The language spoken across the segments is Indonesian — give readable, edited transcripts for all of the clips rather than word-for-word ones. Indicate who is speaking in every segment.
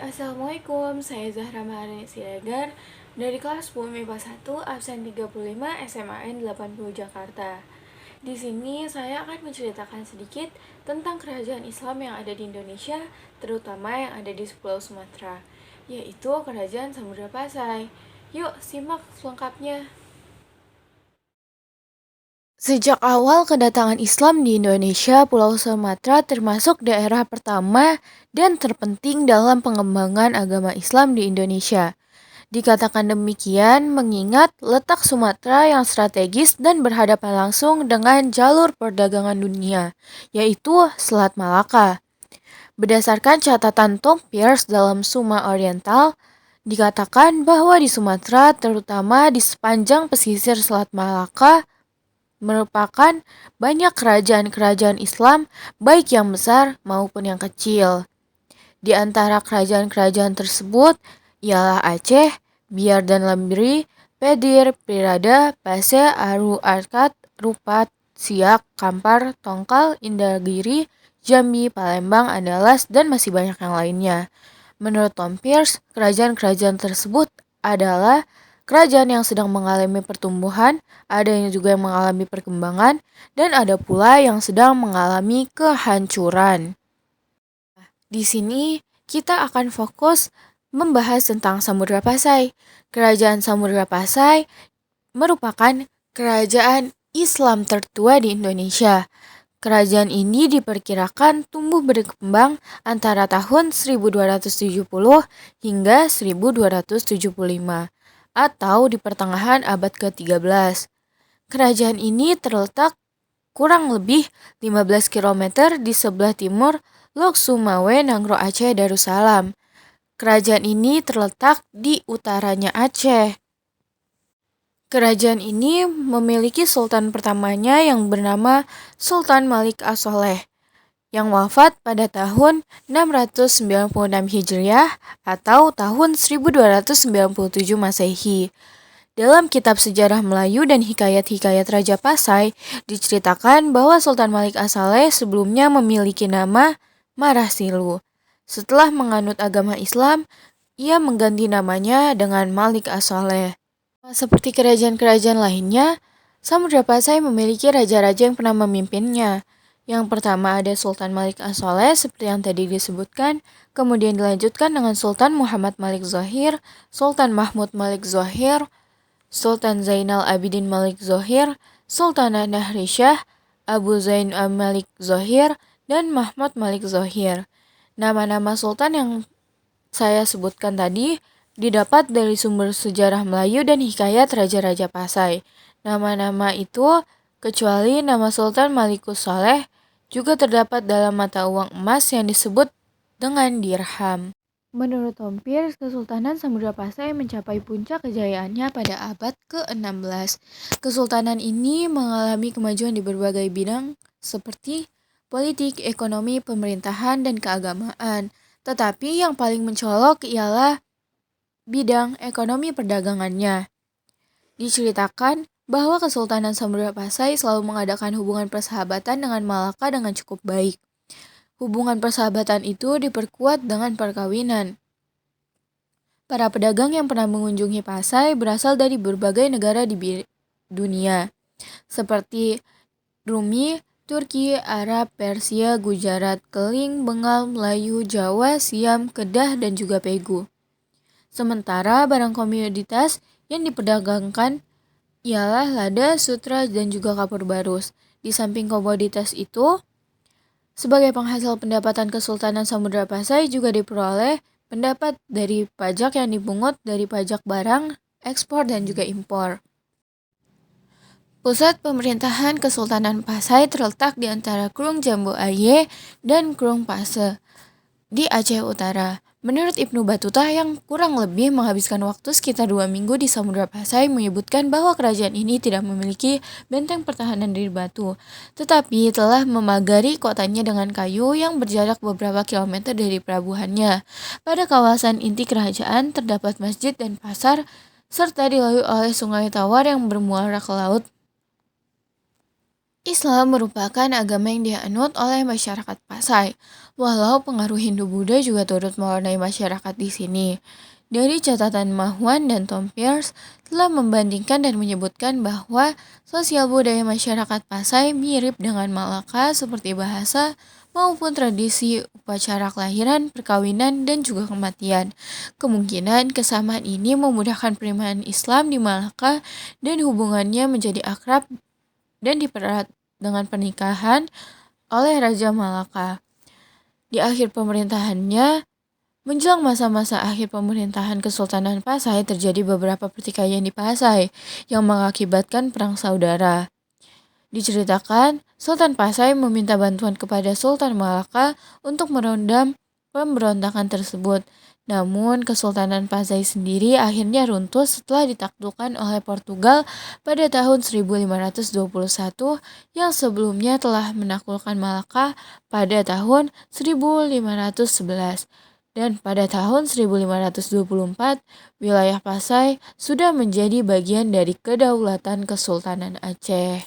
Speaker 1: Assalamualaikum. Saya Zahra Maharani Siregar dari kelas 10 MIPA 1, absen 35 SMAN 80 Jakarta. Di sini saya akan menceritakan sedikit tentang kerajaan Islam yang ada di Indonesia, terutama yang ada di Pulau Sumatera, yaitu Kerajaan Samudra Pasai. Yuk, simak selengkapnya. Sejak awal kedatangan Islam di Indonesia, Pulau Sumatera termasuk daerah pertama dan terpenting dalam pengembangan agama Islam di Indonesia. Dikatakan demikian mengingat letak Sumatera yang strategis dan berhadapan langsung dengan jalur perdagangan dunia, yaitu Selat Malaka. Berdasarkan catatan Tom Pierce dalam Suma Oriental, dikatakan bahwa di Sumatera, terutama di sepanjang pesisir Selat Malaka, merupakan banyak kerajaan-kerajaan Islam, baik yang besar maupun yang kecil. Di antara kerajaan-kerajaan tersebut ialah Aceh, Biar dan Lembiri, Pedir, Pirada, Pase, Aru, Arkat, Rupat, Siak, Kampar, Tongkal, Indragiri, Jambi, Palembang, Andalas, dan masih banyak yang lainnya. Menurut Tom Pierce, kerajaan-kerajaan tersebut adalah kerajaan yang sedang mengalami pertumbuhan, ada yang juga yang mengalami perkembangan, dan ada pula yang sedang mengalami kehancuran. Di sini kita akan fokus membahas tentang Samudra Pasai. Kerajaan Samudra Pasai merupakan kerajaan Islam tertua di Indonesia. Kerajaan ini diperkirakan tumbuh berkembang antara tahun 1270 hingga 1275 atau di pertengahan abad ke-13. Kerajaan ini terletak kurang lebih 15 km di sebelah timur Lok Sumawe, Nangro Aceh, Darussalam. Kerajaan ini terletak di utaranya Aceh. Kerajaan ini memiliki sultan pertamanya yang bernama Sultan Malik As-Soleh yang wafat pada tahun 696 Hijriah atau tahun 1297 Masehi. Dalam kitab sejarah Melayu dan hikayat-hikayat Raja Pasai diceritakan bahwa Sultan Malik As-Soleh sebelumnya memiliki nama Marasilu. Setelah menganut agama Islam, ia mengganti namanya dengan Malik As-Soleh. Seperti kerajaan-kerajaan lainnya, Samudra Pasai memiliki raja-raja yang pernah memimpinnya. Yang pertama ada Sultan Malik As-Soleh seperti yang tadi disebutkan, kemudian dilanjutkan dengan Sultan Muhammad Malik Zohir, Sultan Mahmud Malik Zohir, Sultan Zainal Abidin Malik Zohir, Sultanah Nahrisyah, Abu Zain Malik Zohir, dan Mahmud Malik Zohir. Nama-nama sultan yang saya sebutkan tadi didapat dari sumber sejarah Melayu dan hikayat raja-raja Pasai. Nama-nama itu, kecuali nama Sultan Malikus Saleh, juga terdapat dalam mata uang emas yang disebut dengan dirham. Menurut Tom Pierce, Kesultanan Samudra Pasai mencapai puncak kejayaannya pada abad ke-16. Kesultanan ini mengalami kemajuan di berbagai bidang seperti politik, ekonomi, pemerintahan, dan keagamaan. Tetapi yang paling mencolok ialah bidang ekonomi perdagangannya. Diceritakan bahwa Kesultanan Samudra Pasai selalu mengadakan hubungan persahabatan dengan Malaka dengan cukup baik. Hubungan persahabatan itu diperkuat dengan perkawinan. Para pedagang yang pernah mengunjungi Pasai berasal dari berbagai negara di dunia, seperti Rumi, Turki, Arab, Persia, Gujarat, Keling, Bengal, Melayu, Jawa, Siam, Kedah, dan juga Pegu. Sementara barang komoditas yang diperdagangkan ialah lada, sutra, dan juga kapur barus. Di samping komoditas itu, sebagai penghasil pendapatan Kesultanan Samudra Pasai juga diperoleh pendapat dari pajak yang dipungut dari pajak barang, ekspor, dan juga impor. Pusat pemerintahan Kesultanan Pasai terletak di antara Krung Jambu Aye dan Krung Pase di Aceh Utara. Menurut Ibnu Battuta yang kurang lebih menghabiskan waktu sekitar 2 minggu di Samudra Pasai menyebutkan bahwa kerajaan ini tidak memiliki benteng pertahanan dari batu, tetapi telah memagari kotanya dengan kayu yang berjarak beberapa kilometer dari pelabuhannya. Pada kawasan inti kerajaan terdapat masjid dan pasar, serta dilalui oleh sungai Tawar yang bermuara ke laut. Islam merupakan agama yang dianut oleh masyarakat Pasai, walau pengaruh Hindu-Buddha juga turut mewarnai masyarakat di sini. Dari catatan Mahwan dan Tom Pierce telah membandingkan dan menyebutkan bahwa sosial budaya masyarakat Pasai mirip dengan Malaka seperti bahasa maupun tradisi upacara kelahiran, perkawinan, dan juga kematian. Kemungkinan kesamaan ini memudahkan penerimaan Islam di Malaka dan hubungannya menjadi akrab dan dipererat dengan pernikahan oleh Raja Malaka. Di akhir pemerintahannya, menjelang masa-masa akhir pemerintahan Kesultanan Pasai terjadi beberapa pertikaian di Pasai yang mengakibatkan perang saudara. Diceritakan, Sultan Pasai meminta bantuan kepada Sultan Malaka untuk meredam pemberontakan tersebut. Namun, Kesultanan Pasai sendiri akhirnya runtuh setelah ditaklukkan oleh Portugal pada tahun 1521 yang sebelumnya telah menaklukkan Malaka pada tahun 1511. Dan pada tahun 1524, wilayah Pasai sudah menjadi bagian dari Kedaulatan Kesultanan Aceh.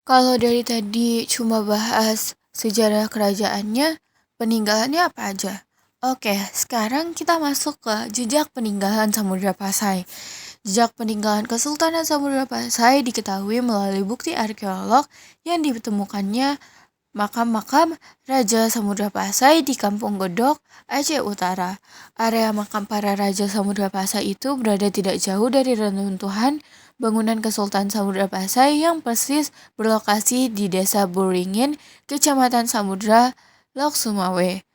Speaker 1: Kalau dari tadi cuma bahas sejarah kerajaannya, peninggalannya apa aja? Oke, sekarang kita masuk ke jejak peninggalan Samudra Pasai. Jejak peninggalan Kesultanan Samudra Pasai diketahui melalui bukti arkeolog yang ditemukannya makam-makam Raja Samudra Pasai di Kampung Godok, Aceh Utara. Area makam para Raja Samudra Pasai itu berada tidak jauh dari reruntuhan bangunan Kesultanan Samudra Pasai yang persis berlokasi di Desa Buringin, Kecamatan Samudra, Lok Sumawe.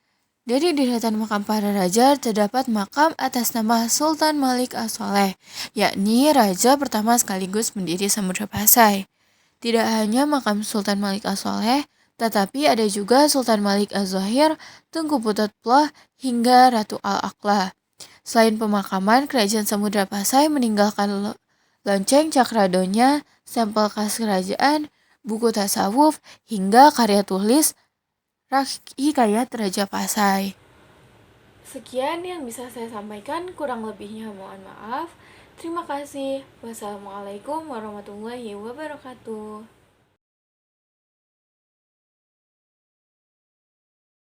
Speaker 1: Dari deretan makam para raja terdapat makam atas nama Sultan Malik As-Soleh, yakni raja pertama sekaligus pendiri Samudra Pasai. Tidak hanya makam Sultan Malik As-Soleh, tetapi ada juga Sultan Malik Az-Zahir, Tengku Putut Ploh, hingga Ratu Al-Aqlah. Selain pemakaman, Kerajaan Samudra Pasai meninggalkan lonceng Cakradonya, sampel khas kerajaan, buku tasawuf, hingga karya tulis Hikayat Raja Pasai. Sekian yang bisa saya sampaikan, kurang lebihnya mohon maaf. Terima kasih. Wassalamualaikum warahmatullahi wabarakatuh.